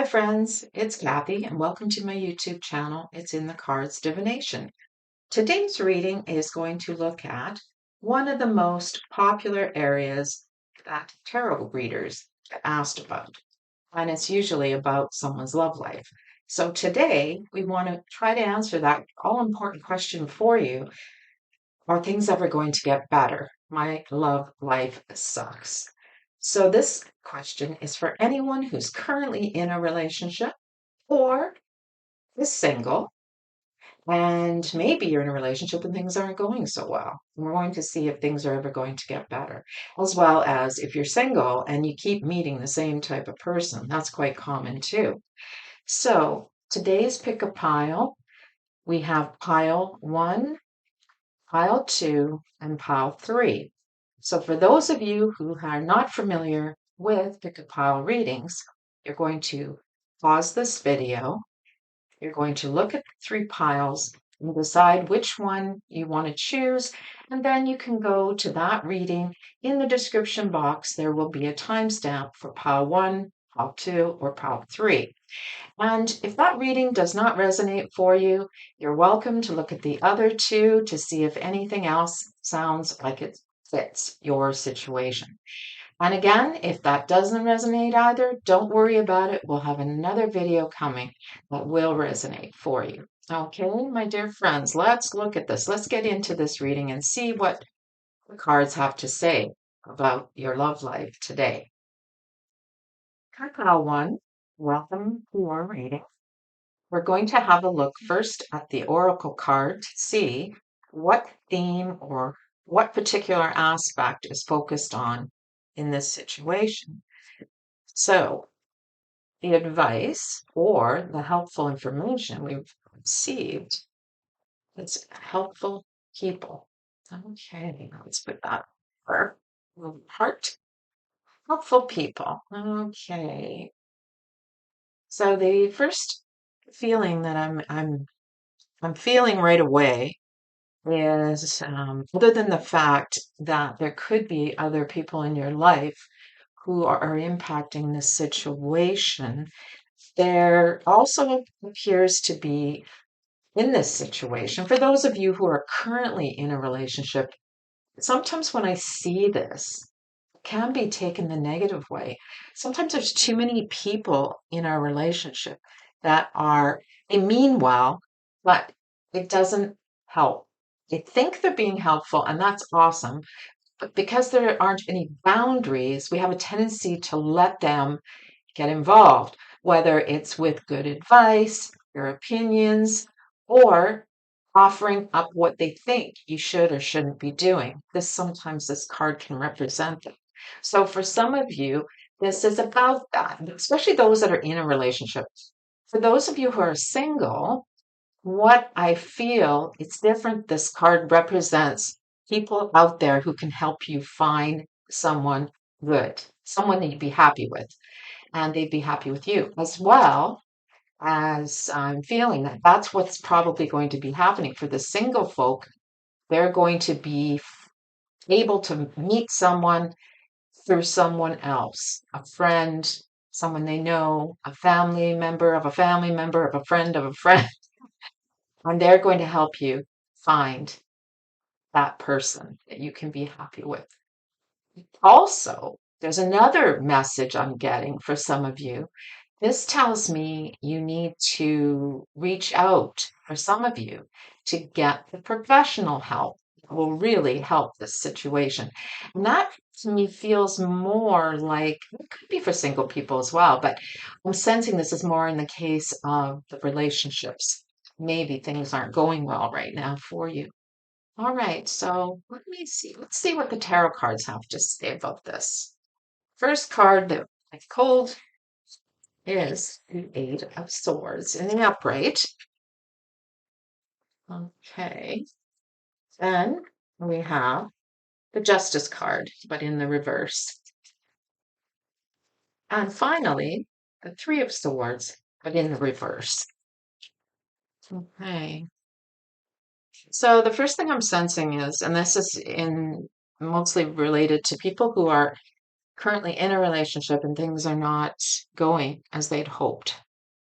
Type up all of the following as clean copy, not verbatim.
Hi friends, it's Kathy and welcome to my YouTube channel. It's in the Cards Divination. Today's reading is going to look at one of the most popular areas that tarot readers get asked about, and it's usually about someone's love life. So today we want to try to answer that all-important question for you. Are things ever going to get better? My love life sucks. So this question is for anyone who's currently in a relationship or is single, and maybe you're in a relationship and things aren't going so well. We're going to see if things are ever going to get better, as well as if you're single and you keep meeting the same type of person. That's quite common too. So today's pick a pile. We have pile 1, pile 2, and pile 3. So for those of you who are not familiar with pick a pile readings, you're going to pause this video. You're going to look at the 3 piles and decide which one you want to choose, and then you can go to that reading. In the description box, there will be a timestamp for pile 1, pile 2, or pile 3. And if that reading does not resonate for you, you're welcome to look at the other 2 to see if anything else sounds like it fits your situation. And again, if that doesn't resonate either, don't worry about it. We'll have another video coming that will resonate for you. Okay, my dear friends, let's look at this. Let's get into this reading and see what the cards have to say about your love life today. Card pile 1, welcome to your reading. We're going to have a look first at the oracle card to see what theme or what particular aspect is focused on in this situation. So the advice or the helpful information we've received is helpful people. Okay, let's put that for heart. Helpful people. Okay. So the first feeling that I'm feeling right away is other than the fact that there could be other people in your life who are impacting this situation, there also appears to be in this situation, for those of you who are currently in a relationship, sometimes when I see this, it can be taken the negative way. Sometimes there's too many people in our relationship that they mean well, but it doesn't help. They think they're being helpful, and that's awesome. But because there aren't any boundaries, we have a tendency to let them get involved, whether it's with good advice, your opinions, or offering up what they think you should or shouldn't be doing. Sometimes this card can represent that. So for some of you, this is about that, especially those that are in a relationship. For those of you who are single, what I feel it's different. This card represents people out there who can help you find someone good, someone that you'd be happy with, and they'd be happy with you, as well as I'm feeling that that's what's probably going to be happening for the single folk. They're going to be able to meet someone through someone else, a friend, someone they know, a family member of a family member of a friend of a friend, and they're going to help you find that person that you can be happy with. Also, there's another message I'm getting for some of you. This tells me you need to reach out, for some of you, to get the professional help that will really help this situation. And that to me feels more like it could be for single people as well, but I'm sensing this is more in the case of the relationships. Maybe things aren't going well right now for you. All right, so let me see. Let's see what the tarot cards have to say about this. First card that I pulled is the Eight of Swords in the upright. Okay. Then we have the Justice card, but in the reverse. And finally, the Three of Swords, but in the reverse. Okay. So the first thing I'm sensing is, and this is in mostly related to people who are currently in a relationship and things are not going as they'd hoped.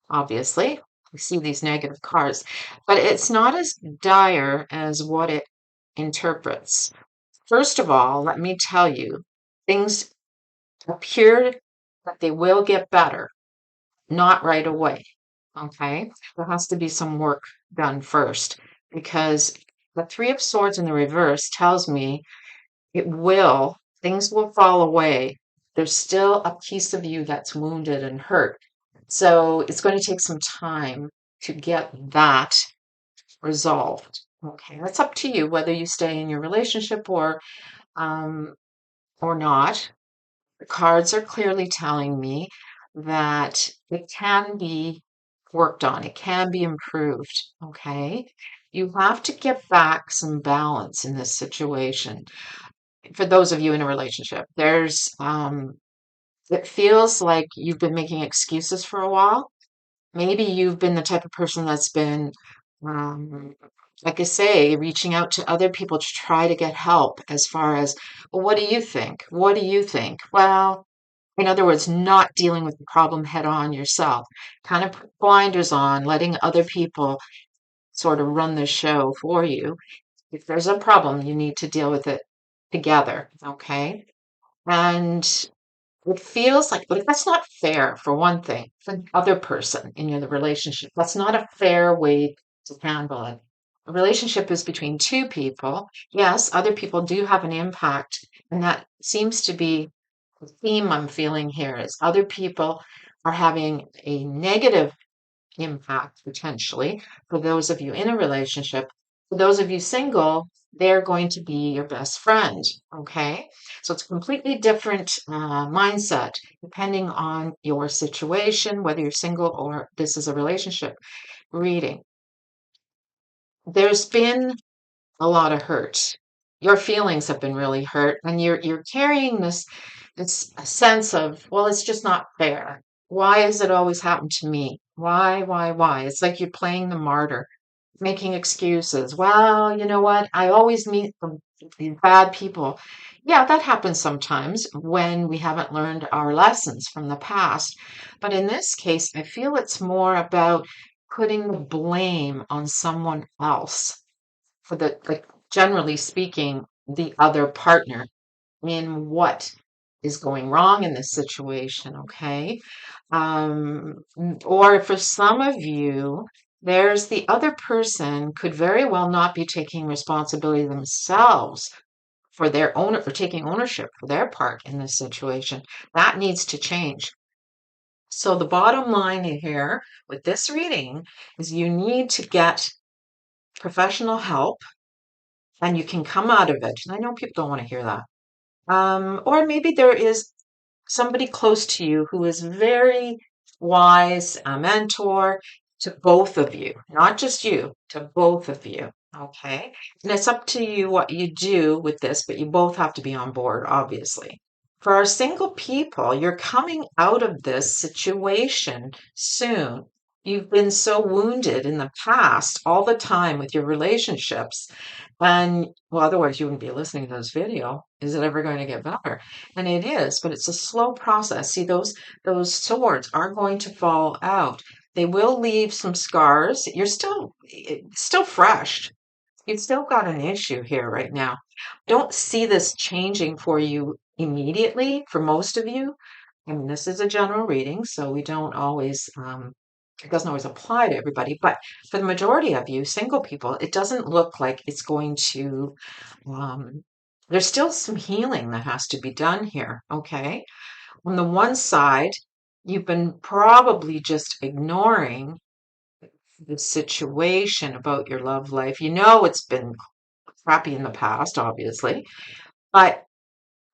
Obviously, we see these negative cards, but it's not as dire as what it interprets. First of all, let me tell you, things appear that they will get better, not right away. Okay, there has to be some work done first because the Three of Swords in the reverse tells me things will fall away. There's still a piece of you that's wounded and hurt. So it's going to take some time to get that resolved. Okay, that's up to you whether you stay in your relationship um, or not. The cards are clearly telling me that it can be worked on, it can be improved. Okay, you have to get back some balance in this situation. For those of you in a relationship, it feels like you've been making excuses for a while. Maybe you've been the type of person that's been, um, like I say, reaching out to other people to try to get help as far as, well, what do you think? What do you think? Well, in other words, not dealing with the problem head on yourself, kind of put blinders on, letting other people sort of run the show for you. If there's a problem, you need to deal with it together, okay? And it feels like that's not fair for one thing, for the other person in your relationship. That's not a fair way to handle it. A relationship is between two people. Yes, other people do have an impact, and that seems to be the theme I'm feeling here is other people are having a negative impact potentially for those of you in a relationship. For those of you single, they're going to be your best friend. Okay. So it's a completely different mindset depending on your situation, whether you're single or this is a relationship reading. There's been a lot of hurt. Your feelings have been really hurt, and you're carrying this sense of, well, it's just not fair. Why has it always happened to me? Why? It's like you're playing the martyr, making excuses. Well, you know what? I always meet these bad people. Yeah, that happens sometimes when we haven't learned our lessons from the past. But in this case, I feel it's more about putting the blame on someone else for like generally speaking, the other partner in what is going wrong in this situation, okay? Or for some of you, there's the other person could very well not be taking responsibility themselves for their own for taking ownership for their part in this situation. That needs to change. So the bottom line here with this reading is you need to get professional help and you can come out of it. And I know people don't want to hear that. Or maybe there is somebody close to you who is very wise, a mentor to both of you, not just you, to both of you. Okay. And it's up to you what you do with this, but you both have to be on board, obviously. For our single people, you're coming out of this situation soon. You've been so wounded in the past all the time with your relationships. And well, otherwise you wouldn't be listening to this video. Is it ever going to get better? And it is, but it's a slow process. See, those swords are going to fall out. They will leave some scars. You're still fresh. You've still got an issue here right now. Don't see this changing for you immediately for most of you. I mean, this is a general reading, so we don't always, it doesn't always apply to everybody, but for the majority of you, single people, it doesn't look like it's going to, um, there's still some healing that has to be done here, okay? On the one side, you've been probably just ignoring the situation about your love life. You know it's been crappy in the past, obviously, but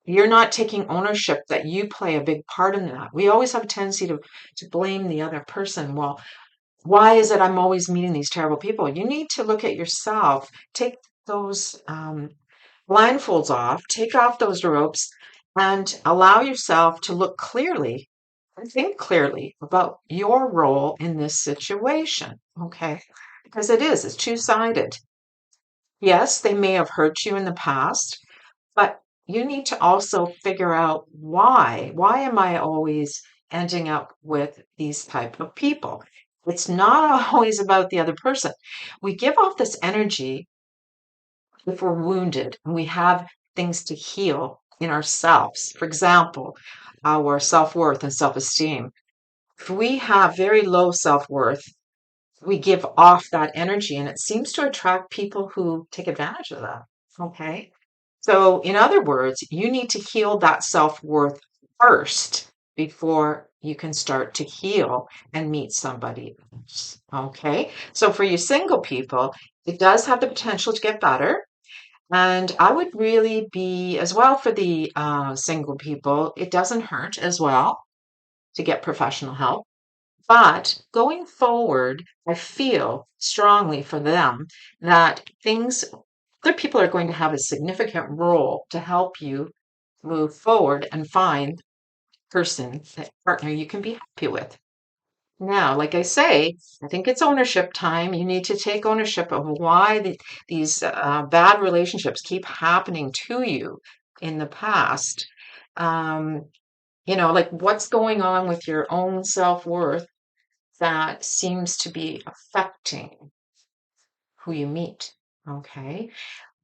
you're not taking ownership that you play a big part in that. We always have a tendency to blame the other person. Well, why is it I'm always meeting these terrible people? You need to look at yourself, take those blindfolds off, take off those ropes, and allow yourself to look clearly and think clearly about your role in this situation. Okay. Because it's two-sided. Yes, they may have hurt you in the past, but you need to also figure out why. Why am I always ending up with these type of people? It's not always about the other person. We give off this energy if we're wounded and we have things to heal in ourselves. For example, our self-worth and self-esteem. If we have very low self-worth, we give off that energy and it seems to attract people who take advantage of that. Okay. So, in other words, you need to heal that self-worth first before you can start to heal and meet somebody else. Okay. So, for you single people, it does have the potential to get better. And I would really be, as well for the single people, it doesn't hurt as well to get professional help. But going forward, I feel strongly for them that other people are going to have a significant role to help you move forward and find that partner you can be happy with. Now, like I say, I think it's ownership time. You need to take ownership of why these bad relationships keep happening to you in the past. Um, like what's going on with your own self-worth that seems to be affecting who you meet. Okay.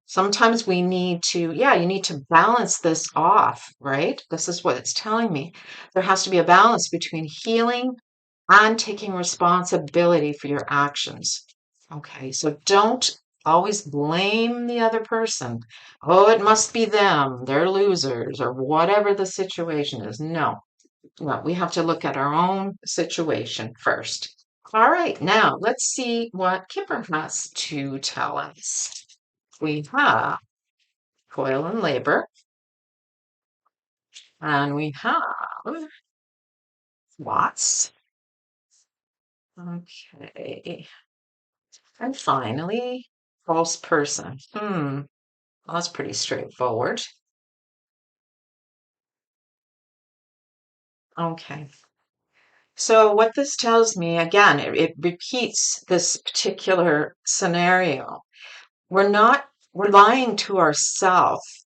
Sometimes we need to, yeah, you need to balance this off, right? This is what it's telling me. There has to be a balance between healing and taking responsibility for your actions. Okay. So don't always blame the other person. Oh, it must be them. They're losers or whatever the situation is. No, no, we have to look at our own situation first. All right, now let's see what Kipper has to tell us. We have toil and labor, and we have Watts. Okay, and finally, false person. Well, that's pretty straightforward. Okay, so what this tells me, again, it repeats this particular scenario. We're lying to ourselves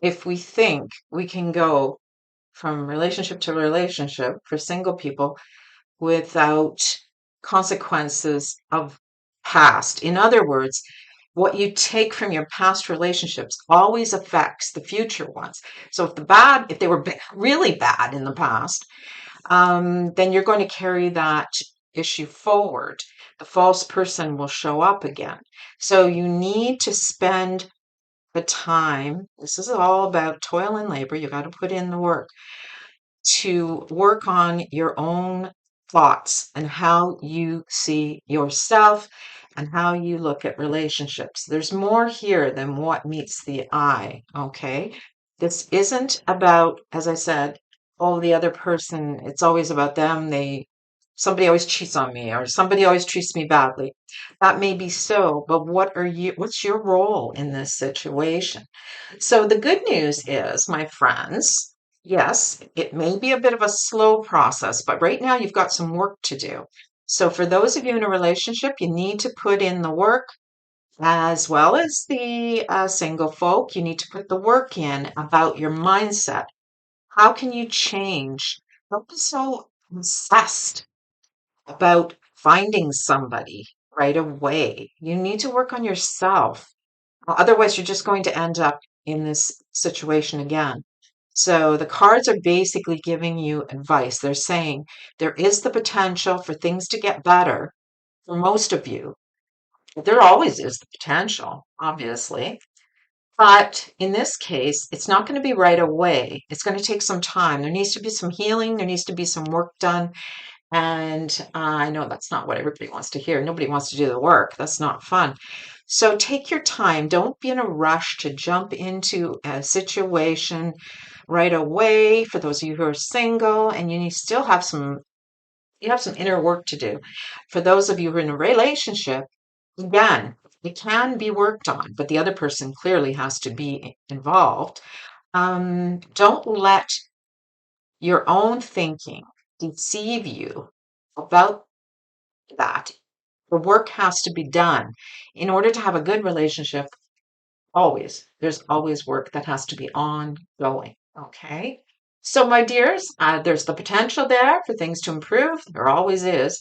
if we think we can go from relationship to relationship for single people without consequences of past. In other words, what you take from your past relationships always affects the future ones. So if they were really bad in the past, then you're going to carry that issue forward. The false person will show up again. So you need to spend the time. This is all about toil and labor. You got to put in the work to work on your own thoughts and how you see yourself and how you look at relationships. There's more here than what meets the eye, okay? This isn't about, as I said, oh, the other person, it's always about them. Somebody always cheats on me or somebody always treats me badly. That may be so, but what's your role in this situation? So the good news is, my friends, yes, it may be a bit of a slow process, but right now you've got some work to do. So for those of you in a relationship, you need to put in the work as well as the single folk. You need to put the work in about your mindset. How can you change? Don't be so obsessed about finding somebody right away. You need to work on yourself. Otherwise, you're just going to end up in this situation again. So the cards are basically giving you advice. They're saying there is the potential for things to get better for most of you. There always is the potential, obviously. But in this case, it's not going to be right away. It's going to take some time. There needs to be some healing. There needs to be some work done. And I know that's not what everybody wants to hear. Nobody wants to do the work. That's not fun. So take your time. Don't be in a rush to jump into a situation right away. For those of you who are single and you have some inner work to do. For those of you who are in a relationship, again, it can be worked on, but the other person clearly has to be involved. Don't let your own thinking deceive you about that. The work has to be done in order to have a good relationship. Always. There's always work that has to be ongoing. Okay. So, my dears, there's the potential there for things to improve. There always is.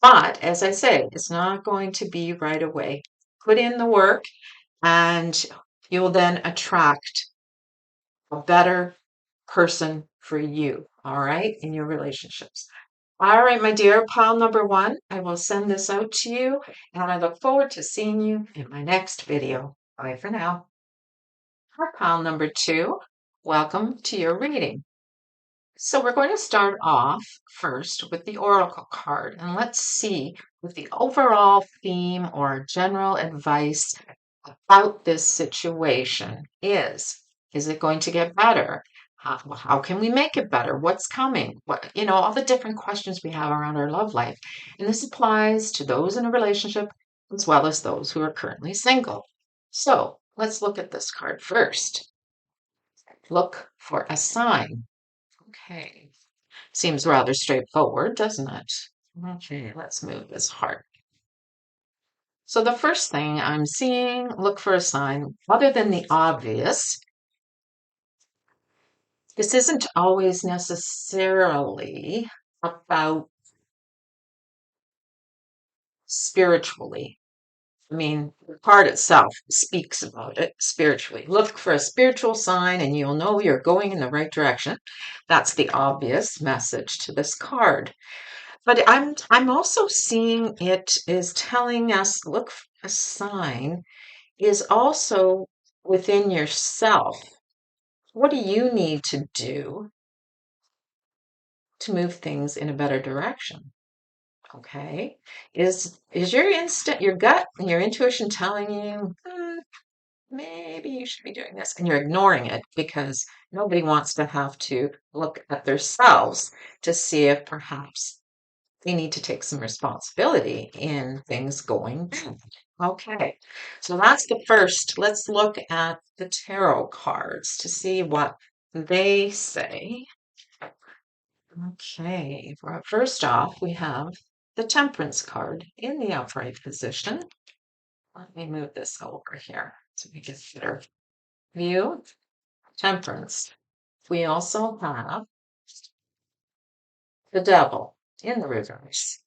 But as I say, it's not going to be right away. Put in the work and you'll then attract a better person for you, all right, in your relationships. All right, my dear pile number one, I will send this out to you and I look forward to seeing you in my next video. Bye for now. Our pile number two, welcome to your reading. So we're going to start off first with the oracle card and let's see what the overall theme or general advice about this situation is. Is it going to get better? How can we make it better? What's coming? All the different questions we have around our love life. And this applies to those in a relationship as well as those who are currently single. So let's look at this card first. Look for a sign. Okay. Seems rather straightforward, doesn't it? Okay, let's move this heart. So the first thing I'm seeing, look for a sign other than the obvious. This isn't always necessarily about spiritually. I mean, the card itself speaks about it spiritually. Look for a spiritual sign and you'll know you're going in the right direction. That's the obvious message to this card. But I'm also seeing it is telling us look for a sign is also within yourself. What do you need to do to move things in a better direction? Okay. Is your instinct, your gut, and your intuition telling you, maybe you should be doing this, and you're ignoring it because nobody wants to have to look at themselves to see if perhaps they need to take some responsibility in things going bad. Okay, so that's the first. Let's look at the tarot cards to see what they say. Okay, first off, we have the Temperance card in the upright position. Let me move this over here so we get a better view. Temperance. We also have the Devil in the reverse.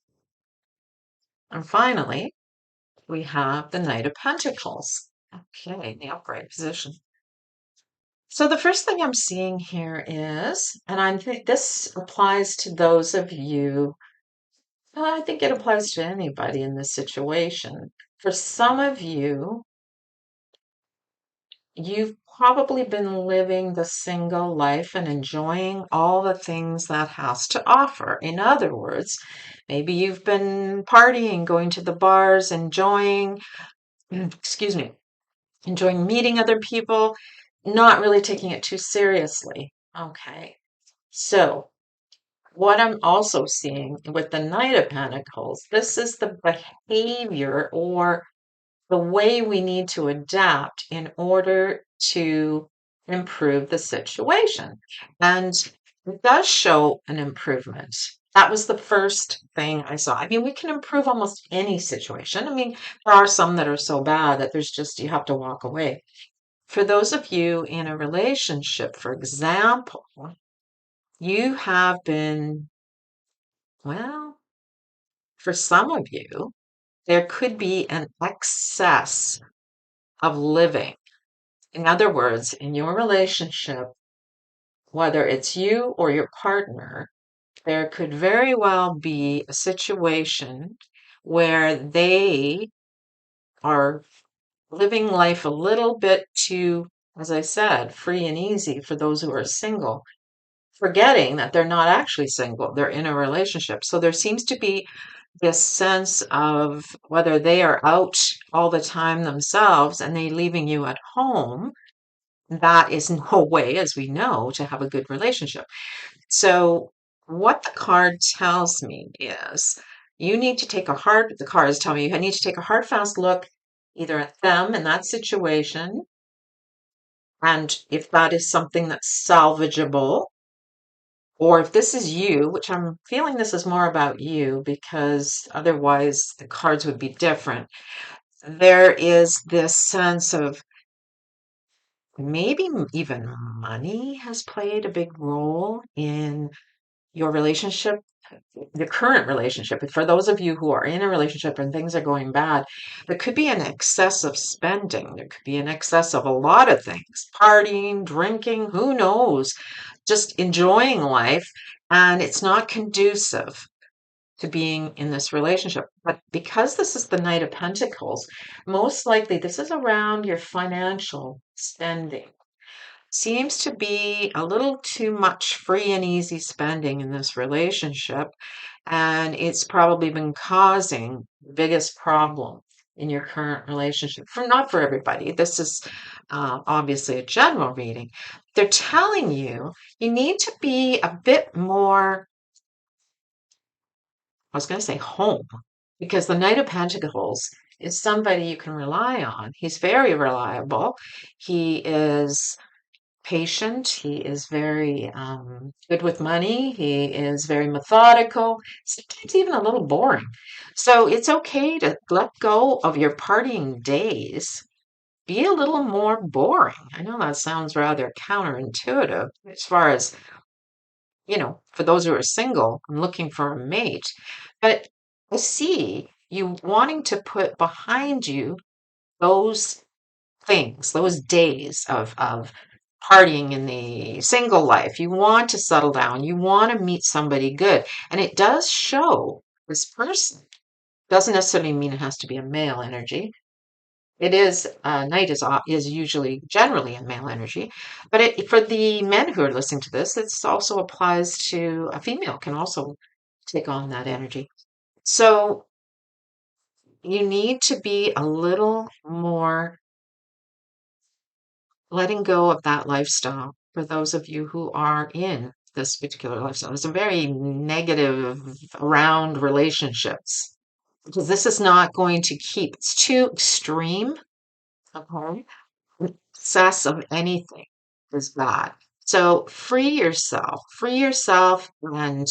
And finally, we have the Knight of Pentacles. Okay, in the upright position. So the first thing I'm seeing here is, and I think this applies to those of you, I think it applies to anybody in this situation. For some of you, you've probably been living the single life and enjoying all the things that has to offer. In other words, maybe you've been partying, going to the bars, enjoying, excuse me, enjoying meeting other people, not really taking it too seriously. Okay. So, what I'm also seeing with the Knight of Pentacles, this is the behavior or the way we need to adapt in order to improve the situation. And it does show an improvement. That was the first thing I saw. I mean, we can improve almost any situation. I mean, there are some that are so bad that there's just, you have to walk away. For those of you in a relationship, for example, you have been, well, for some of you, there could be an excess of living. In other words, in your relationship, whether it's you or your partner, there could very well be a situation where they are living life a little bit too, as I said, free and easy for those who are single, forgetting that they're not actually single, they're in a relationship. So there seems to be this sense of whether they are out all the time themselves and they leaving you at home. That is no way, as we know, to have a good relationship. So, what the card tells me is you need to take the cards tell me you need to take a hard, fast look either at them in that situation, and if that is something that's salvageable, or if this is you, which I'm feeling this is more about you because otherwise the cards would be different. There is this sense of Maybe even money has played a big role in your relationship, the current relationship. For those of you who are in a relationship and things are going bad, there could be an excess of spending. There could be an excess of a lot of things, partying, drinking, who knows, just enjoying life. And it's not conducive to being in this relationship. But because this is the Knight of Pentacles, most likely this is around your financial spending. Seems to be a little too much free and easy spending in this relationship, and it's probably been causing the biggest problem in your current relationship. For not for everybody, this is obviously a general reading. They're telling you you need to be a bit more, I was going to say home, because the Knight of Pentacles is somebody you can rely on. He's very reliable. He is patient. He is very good with money. He is very methodical, sometimes even a little boring. So it's okay to let go of your partying days. Be a little more boring. I know that sounds rather counterintuitive as far as, for those who are single and looking for a mate. But I see you wanting to put behind you those things, those days of partying in the single life. You want to settle down. You want to meet somebody good. And it does show this person. Doesn't necessarily mean it has to be a male energy. It is, night is usually generally in male energy, but for the men who are listening to this, it also applies to a female can also take on that energy. So you need to be a little more letting go of that lifestyle for those of you who are in this particular lifestyle. It's a very negative around relationships because this is not going to keep, it's too extreme. Okay. Excess of anything is bad. So free yourself and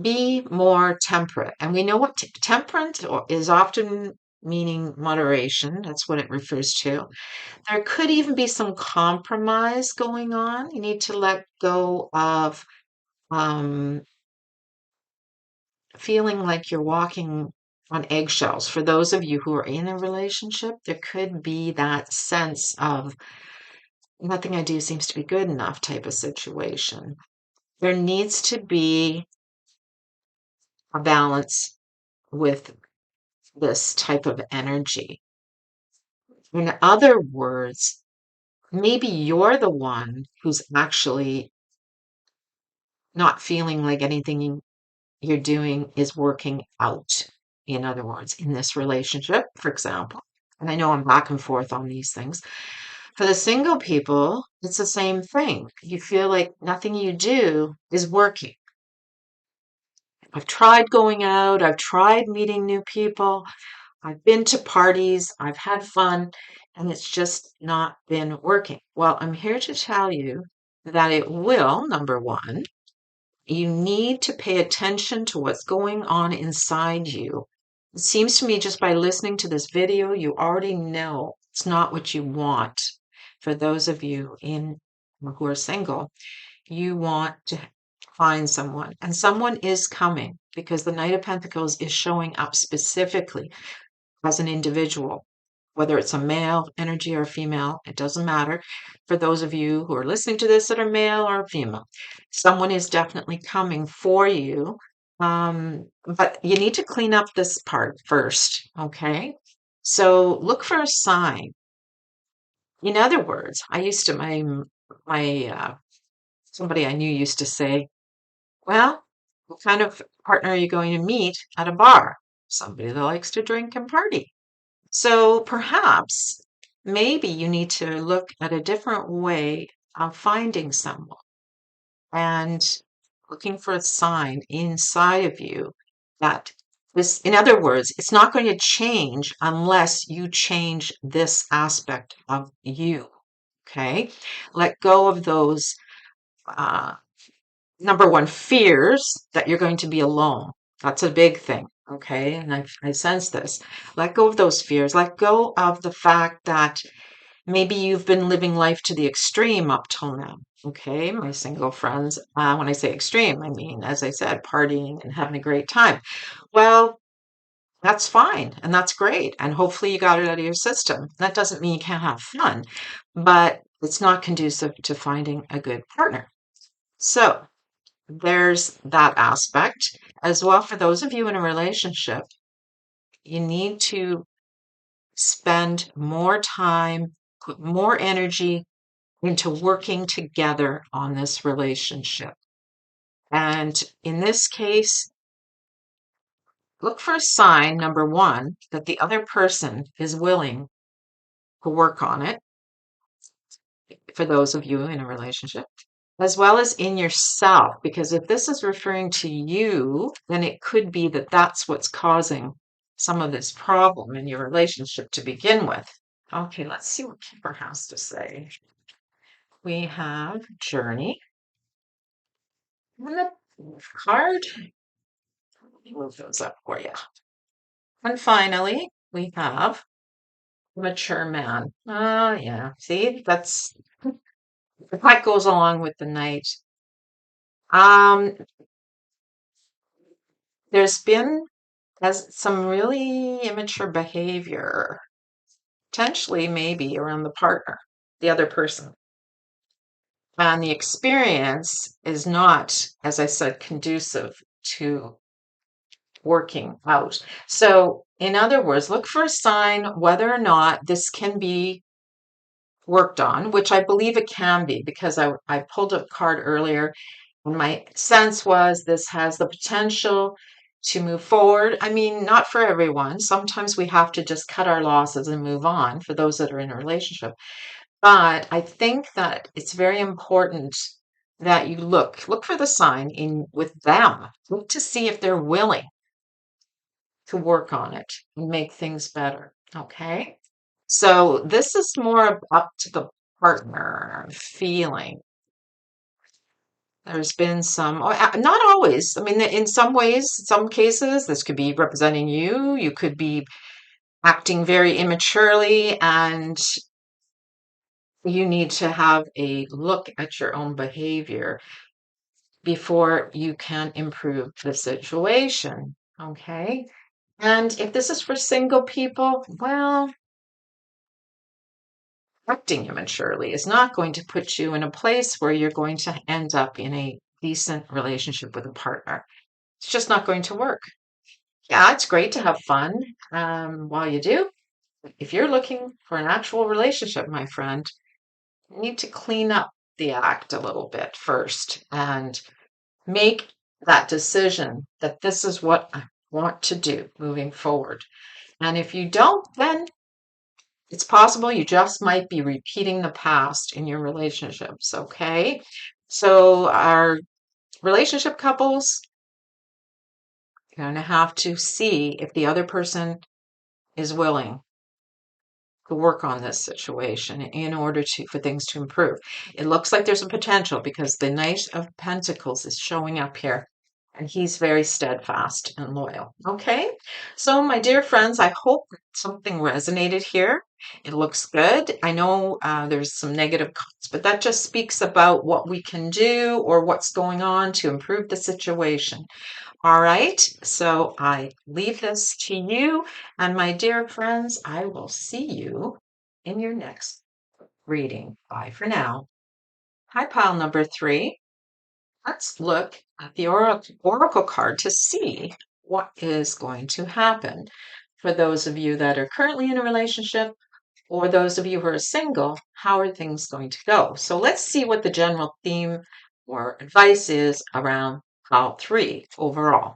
be more temperate. And we know what temperance is often meaning moderation. That's what it refers to. There could even be some compromise going on. You need to let go of um, feeling like you're walking on eggshells. For those of you who are in a relationship, there could be that sense of nothing I do seems to be good enough type of situation. There needs to be a balance with this type of energy. In other words, maybe you're the one who's actually not feeling like anything you're doing is working out. In other words, in this relationship, for example. And I know I'm back and forth on these things. For the single people, it's the same thing. You feel like nothing you do is working. I've tried going out, I've tried meeting new people, I've been to parties, I've had fun, and it's just not been working. Well, I'm here to tell you that it will, number one. You need to pay attention to what's going on inside you. It seems to me just by listening to this video, you already know it's not what you want. For those of you who are single, you want to find someone, and someone is coming because the Knight of Pentacles is showing up specifically as an individual, whether it's a male energy or female, it doesn't matter. For those of you who are listening to this that are male or female, someone is definitely coming for you. But you need to clean up this part first, okay? So look for a sign. In other words, I used to, somebody I knew used to say, well, what kind of partner are you going to meet at a bar? Somebody that likes to drink and party. So perhaps maybe you need to look at a different way of finding someone and looking for a sign inside of you that this, in other words, it's not going to change unless you change this aspect of you. Okay. Let go of those, uh, number one, fears that you're going to be alone. That's a big thing. Okay. And I sense this. Let go of those fears. Let go of the fact that Maybe you've been living life to the extreme up till now. Okay, my single friends. When I say extreme, I mean, as I said, partying and having a great time. Well, that's fine and that's great. And hopefully you got it out of your system. That doesn't mean you can't have fun, but it's not conducive to finding a good partner. So there's that aspect as well. For those of you in a relationship, you need to spend more time, put more energy into working together on this relationship. And in this case, look for a sign, number one, that the other person is willing to work on it, for those of you in a relationship, as well as in yourself. Because if this is referring to you, then it could be that that's what's causing some of this problem in your relationship to begin with. Okay, let's see what Kipper has to say. We have journey and the card. Let me move those up for you. And finally, we have mature man. Oh, yeah. See, that goes along with the knight. Um, there's been as some really immature behavior, potentially maybe around the partner, the other person. And the experience is not, as I said, conducive to working out. So, in other words, look for a sign whether or not this can be worked on, which I believe it can be because I pulled a card earlier and my sense was this has the potential to move forward. I mean, not for everyone. Sometimes we have to just cut our losses and move on for those that are in a relationship. But I think that it's very important that you look for the sign in with them. Look to see if they're willing to work on it and make things better. Okay. So this is more up to the partner feeling. There's been some, not always. I mean, in some ways, some cases, this could be representing you. You could be acting very immaturely, and you need to have a look at your own behavior before you can improve the situation. Okay. And if this is for single people, well, acting immaturely is not going to put you in a place where you're going to end up in a decent relationship with a partner. It's just not going to work. Yeah, it's great to have fun while you do. If you're looking for an actual relationship, my friend, you need to clean up the act a little bit first and make that decision that this is what I want to do moving forward. And if you don't, then it's possible you just might be repeating the past in your relationships, okay? So, our relationship couples, you're going to have to see if the other person is willing to work on this situation in order to for things to improve. It looks like there's a potential because the Knight of Pentacles is showing up here. And he's very steadfast and loyal. Okay, so my dear friends, I hope something resonated here. It looks good. I know there's some negative comments, but that just speaks about what we can do or what's going on to improve the situation. All right, so I leave this to you. And my dear friends, I will see you in your next reading. Bye for now. Hi, pile number 3. Let's look at the oracle card to see what is going to happen for those of you that are currently in a relationship or those of you who are single. How are things going to go? So let's see what the general theme or advice is around pile 3 overall.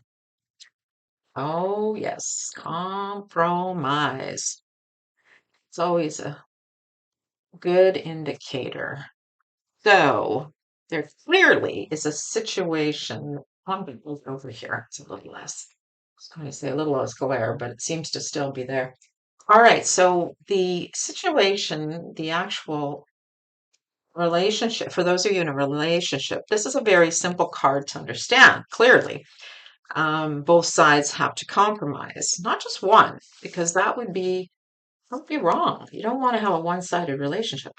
Oh, yes, compromise. It's always a good indicator. So there clearly is a situation. I'm going to move over here. It's a little less, I was going to say a little less glare, but it seems to still be there. All right, so the situation, the actual relationship, for those of you in a relationship, this is a very simple card to understand clearly. Both sides have to compromise, not just one, because that would be Don't be wrong. You don't want to have a one-sided relationship.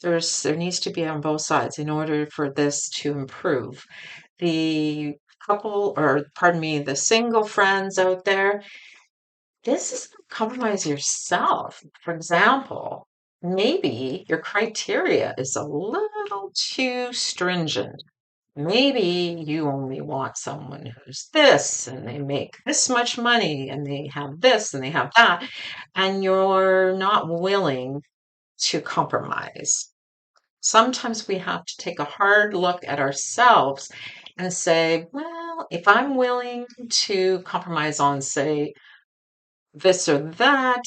There needs to be on both sides in order for this to improve. The couple, or pardon me, the single friends out there, this is compromise yourself. For example, maybe your criteria is a little too stringent. Maybe you only want someone who's this and they make this much money and they have this and they have that, and you're not willing to compromise. Sometimes we have to take a hard look at ourselves and say, well, if I'm willing to compromise on, say, this or that,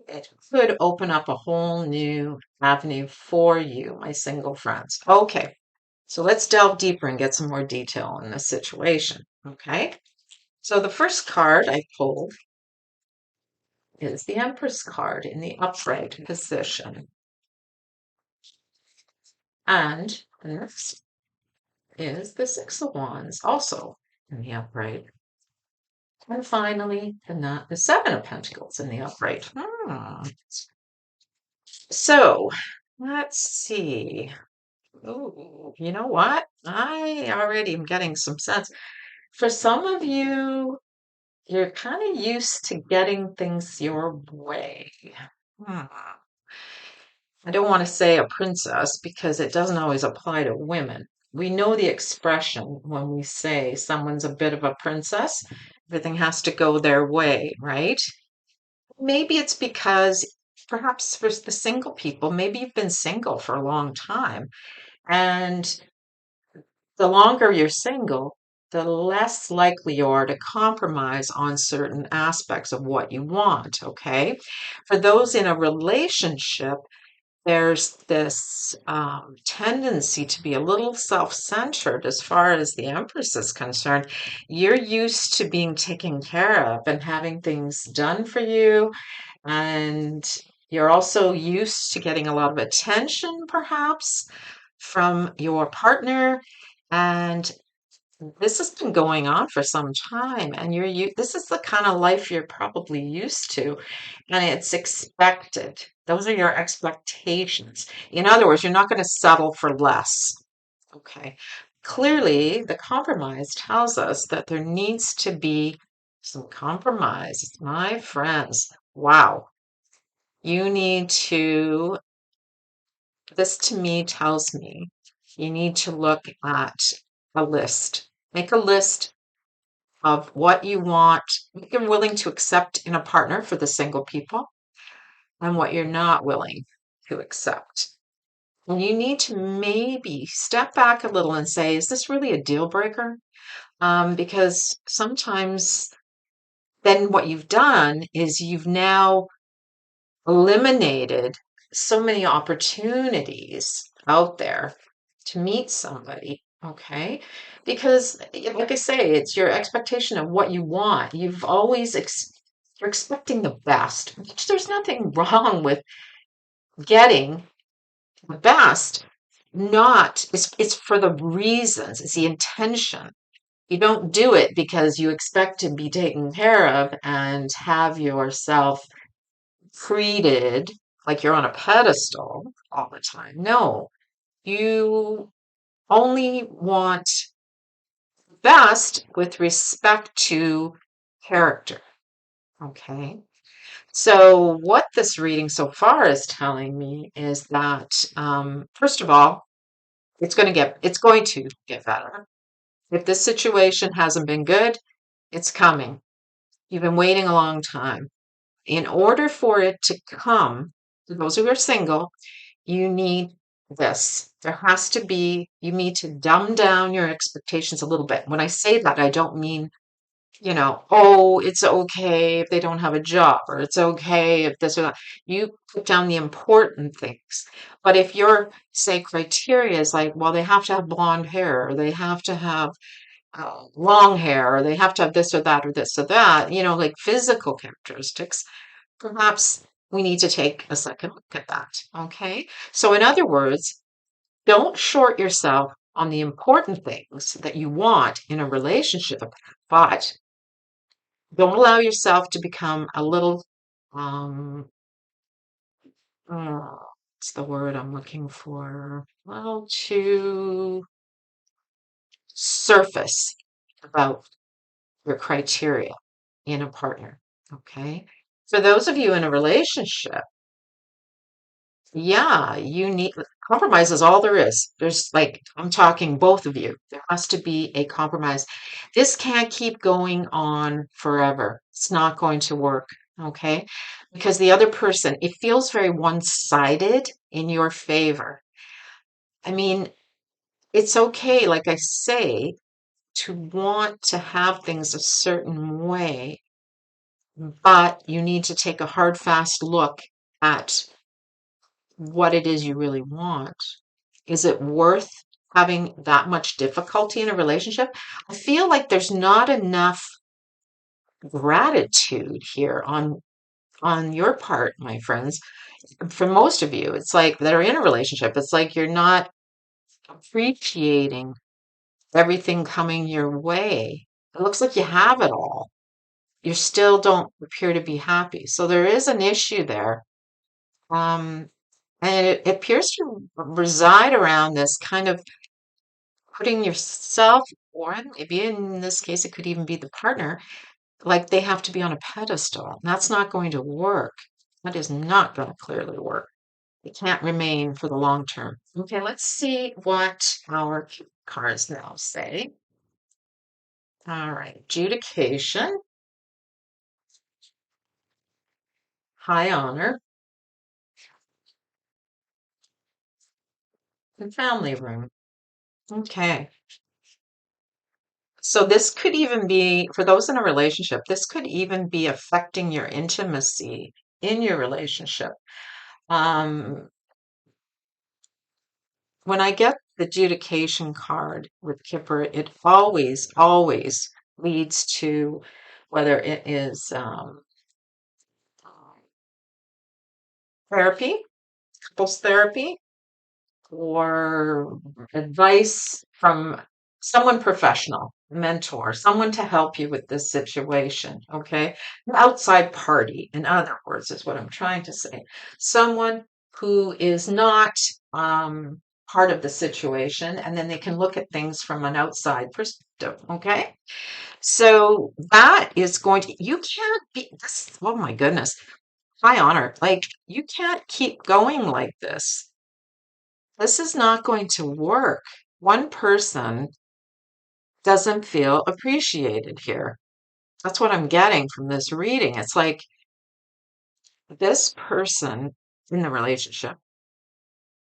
it could open up a whole new avenue for you, my single friends. Okay, so let's delve deeper and get some more detail in this situation. Okay, so the first card I pulled is the Empress card in the upright position. And the next is the Six of Wands, also in the upright. And finally, the Seven of Pentacles in the upright. So let's see. Oh, you know what? I already am getting some sense. For some of you, you're kind of used to getting things your way. Hmm. I don't want to say a princess because it doesn't always apply to women. We know the expression when we say someone's a bit of a princess, everything has to go their way, right? Maybe it's because perhaps for the single people, maybe you've been single for a long time, and the longer you're single, the less likely you are to compromise on certain aspects of what you want, okay? For those in a relationship, there's this tendency to be a little self-centered as far as the Empress is concerned. You're used to being taken care of and having things done for you, and you're also used to getting a lot of attention, perhaps, from your partner. And this has been going on for some time, and this is the kind of life you're probably used to, and it's expected. Those are your expectations. In other words, you're not going to settle for less. Okay. Clearly, the compromise tells us that there needs to be some compromise. My friends, wow. You need to, this to me tells me you need to look at a list. Make a list of what you want, what you're willing to accept in a partner for the single people, and what you're not willing to accept. And you need to maybe step back a little and say, is this really a deal breaker? Because sometimes then what you've done is you've now eliminated so many opportunities out there to meet somebody, okay? Because, like I say, it's your expectation of what you want. You're expecting the best, which there's nothing wrong with getting the best. It's for the reasons, it's the intention. You don't do it because you expect to be taken care of and have yourself treated like you're on a pedestal all the time. No, you only want best with respect to character. Okay. So, what this reading so far is telling me is that, first of all, it's going to get better. If this situation hasn't been good, it's coming. You've been waiting a long time. In order for it to come, to those who are single, you need this. You need to dumb down your expectations a little bit. When I say that, I don't mean, oh, it's okay if they don't have a job, or it's okay if this or that. You put down the important things. But if your, say, criteria is like, well, they have to have blonde hair, or they have to have long hair, or they have to have this or that, or this or that, like physical characteristics, perhaps we need to take a second look at that. Okay. So, in other words, don't short yourself on the important things that you want in a relationship, but don't allow yourself to become a little what's the word I'm looking for? Well, to surface about your criteria in a partner. Okay. For those of you in a relationship, yeah, you need compromise is all there is. There's like, I'm talking both of you. There has to be a compromise. This can't keep going on forever. It's not going to work. Okay. Because the other person, it feels very one-sided in your favor. I mean, it's okay, like I say, to want to have things a certain way, but you need to take a hard, fast look at what it is you really want. Is it worth having that much difficulty in a relationship? I feel like there's not enough gratitude here on your part, my friends. For most of you, it's like that are in a relationship, it's like you're not appreciating everything coming your way. It looks like you have it all. You still don't appear to be happy. So there is an issue there. Um, and it appears to reside around this kind of putting yourself, or maybe in this case, it could even be the partner, like they have to be on a pedestal. That's not going to work. That is not going to clearly work. It can't remain for the long term. Okay, let's see what our cards now say. All right, adjudication, high honor, and family room. Okay. So this could even be, for those in a relationship, this could even be affecting your intimacy in your relationship. Um, when I get the adjudication card with Kipper, it always, always leads to whether it is therapy, couples therapy, or advice from someone professional, mentor, someone to help you with this situation. Okay. An outside party, in other words, is what I'm trying to say. Someone who is not part of the situation, and then they can look at things from an outside perspective. Okay. So that is going to, you can't be this, oh my goodness, high honor. Like, you can't keep going like this. This is not going to work. One person doesn't feel appreciated here. That's what I'm getting from this reading. It's like this person in the relationship,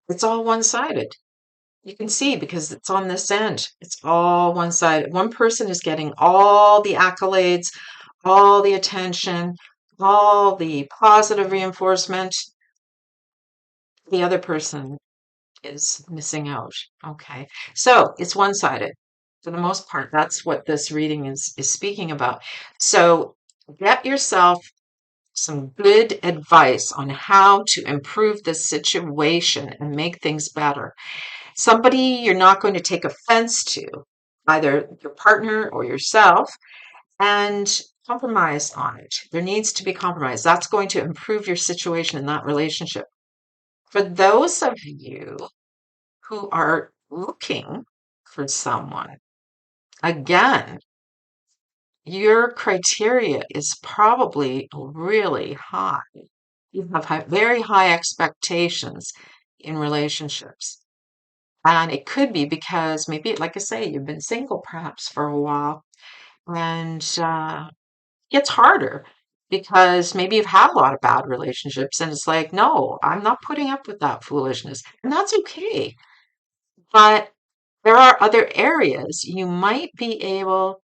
it's all one-sided. You can see because it's on this end. It's all one-sided. One person is getting all the accolades, all the attention, all the positive reinforcement. The other person is missing out. Okay. So it's one-sided. For the most part, that's what this reading is speaking about. So get yourself some good advice on how to improve this situation and make things better. Somebody you're not going to take offense to, either your partner or yourself, and compromise on it. There needs to be compromise. That's going to improve your situation in that relationship. For those of you who are looking for someone, again, your criteria is probably really high. You have very high expectations in relationships. And it could be because maybe, like I say, you've been single perhaps for a while, and it's harder because maybe you've had a lot of bad relationships, and it's like, no, I'm not putting up with that foolishness. And that's okay. But there are other areas you might be able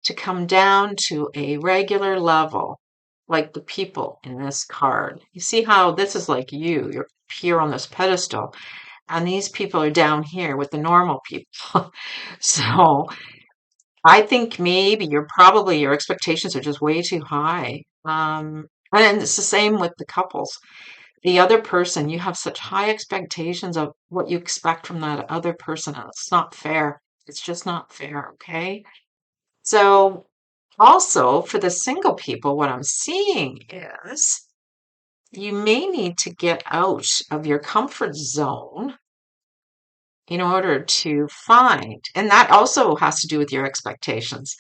to come down to a regular level, like the people in this card. You see how this is like you're here on this pedestal, and these people are down here with the normal people. So I think maybe your expectations are just way too high. And it's the same with the couples. The other person, you have such high expectations of what you expect from that other person, and it's not fair. It's just not fair, okay? So, also for the single people, what I'm seeing is you may need to get out of your comfort zone in order to find, and that also has to do with your expectations.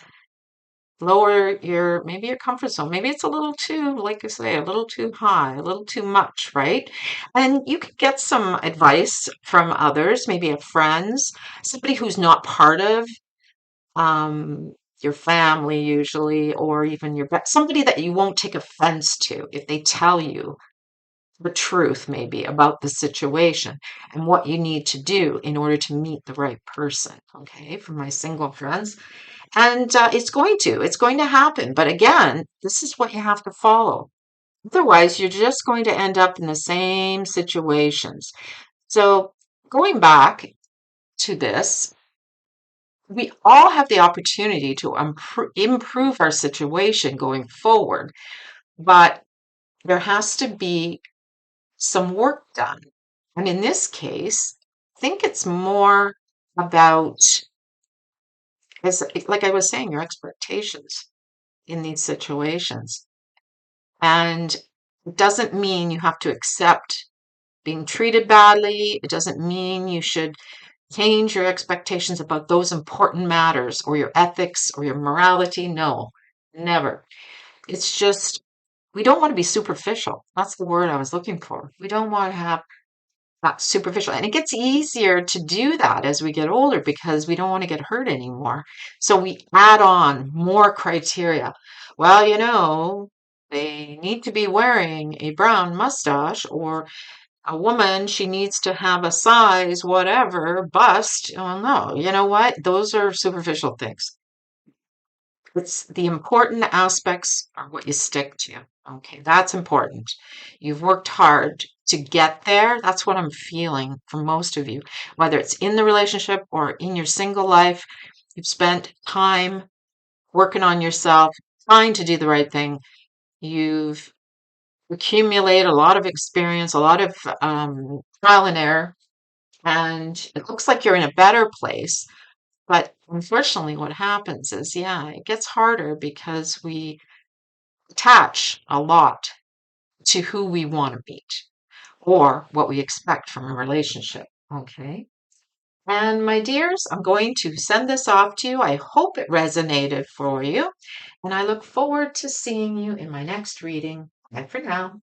Lower your, maybe your comfort zone. Maybe it's a little too, like I say, a little too high, a little too much, right? And you could get some advice from others, maybe a friends, somebody who's not part of your family usually, or even somebody that you won't take offense to if they tell you the truth maybe about the situation and what you need to do in order to meet the right person. Okay, for my single friends. And it's going to happen. But again, this is what you have to follow. Otherwise, you're just going to end up in the same situations. So going back to this, we all have the opportunity to improve our situation going forward, but there has to be some work done. And in this case, I think it's more about, as like I was saying, your expectations in these situations. And it doesn't mean you have to accept being treated badly. It doesn't mean you should change your expectations about those important matters or your ethics or your morality. No, never. It's just, we don't want to be superficial. That's the word I was looking for. We don't want to have that superficial. And it gets easier to do that as we get older because we don't want to get hurt anymore. So we add on more criteria. Well, they need to be wearing a brown mustache, or a woman, she needs to have a size, whatever, bust. Oh, no, you know what? Those are superficial things. It's the important aspects are what you stick to. Okay, that's important. You've worked hard to get there. That's what I'm feeling for most of you, whether it's in the relationship or in your single life. You've spent time working on yourself, trying to do the right thing. You've accumulated a lot of experience, a lot of trial and error, and it looks like you're in a better place. But unfortunately, what happens is, yeah, it gets harder because we attach a lot to who we want to meet or what we expect from a relationship. Okay. And my dears, I'm going to send this off to you. I hope it resonated for you. And I look forward to seeing you in my next reading. Bye for now.